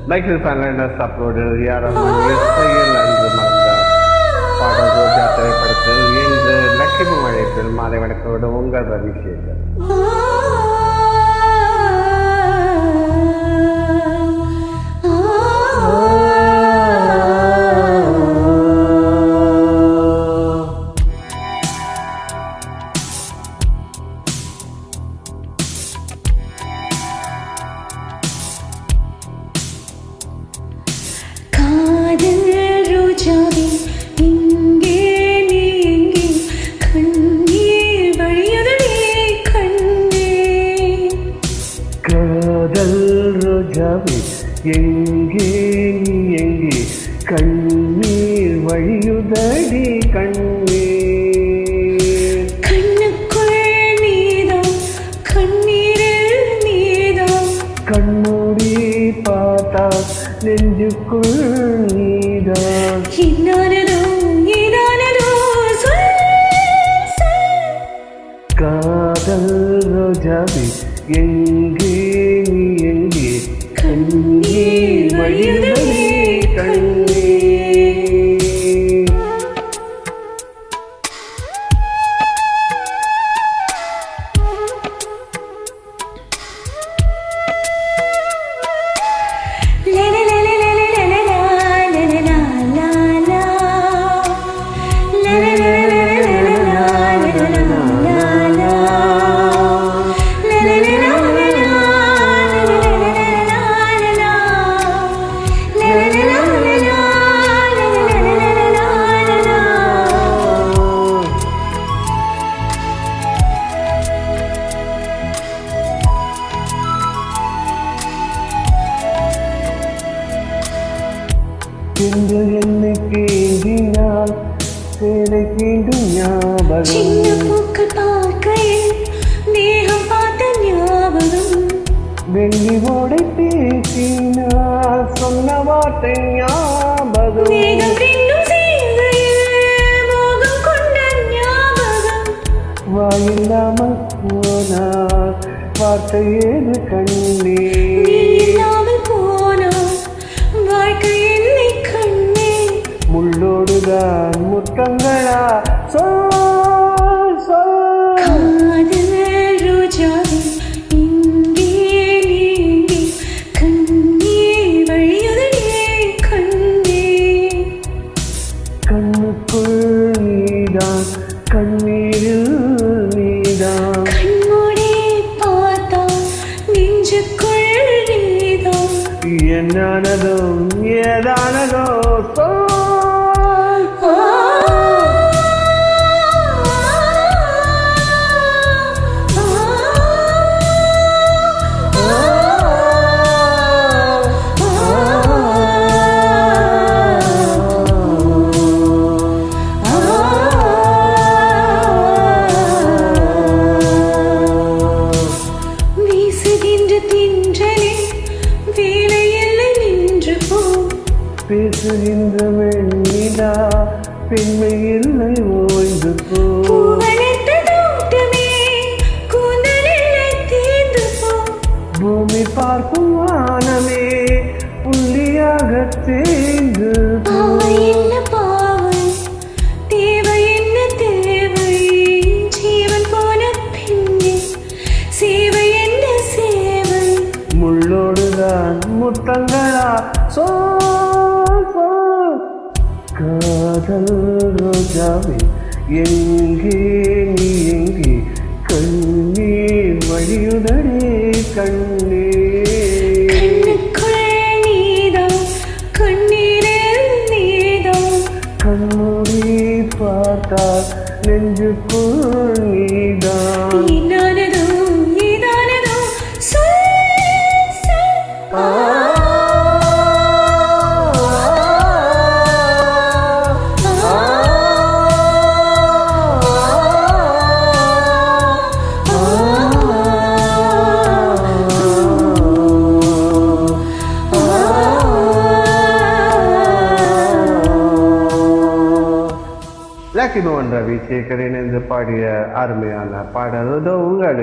Michael Fernandez அப்லோடில் இசையில் அன்று மறந்த பாடல் ரோஜா திரைப்படத்தில் இன்று லட்சுமி மழைப்பில் மாலை வணக்கோடு உங்கள் ரவிசேகர். எங்கே நீ எங்கே கண்ணீர் வழியுதடி கண்ணீர் கண்ணுக்குள் நீதான் கண்ணீரில் நீதான் கண்மூடி பார்த்தா நெஞ்சுக்குள் நீதான் இன்னானதோ ஏதானதோ காதல் ரோஜாவே எங்கே நீ எங்கே கண்ணீர் வழியுதடி கண்ணீர். என்று என்னை கேண்டினால் சேலை கீண்டும் ஞாபகம் சின்ன பூக்கள் பார்க்கையில் தேகம் பார்த்த ஞாபகம் வெள்ளி ஓடை பேசினால் சொன்ன வார்த்தை ஞாபகம் மேகம் ரெண்டும் சேர்க்கையில் மோகம் கொண்ட ஞாபகம் வாயில்லாமல் போனால் வார்த்தை ஏது கண்ணே நீ இல்லாமல் போனால் வாழ்க்கை என்னை கண்ணே முள்ளோடுதான் முத்தங்களா சொல் சொல் காதல் ரோஜாவே இங்கே நீ கண்ணீர் வழியுதடி கண்ணீர் கண்ணுக்குள் நீதான் கண்ணீரில் நீதான் கண்மூடி பார்த்தா நெஞ்சுக்குள் நீதான் என்னானதோ ஏதானதோ சொல் பேசுகின்ற வெண்ணிலா பெண்மை இல்லை ஓய்ந்து போ பூமி பார்க்கும் வானமே புள்ளியாக தேர்ந்து என்ன பாவை தேவை என்ன தேவை ஜீவன் போன பின்னே சேவை என்ன சேவை முள்ளோடுதான் முத்தங்களா சோ காதல் ரோஜாவே எங்கே நீ எங்கே கண்ணீர் வழியுதடி கண்ணீர் கண்ணுக்குள் நீதான் கண்ணீரில் நீதான் கண்மூடி பார்த்தா நெஞ்சுக்குள் நீதான் இன்னானதோ ஏதானதோ சொல் லக்கிமோகன் ரவிசேகர் இணைந்து பாடிய அருமையான பாடல் உங்கள்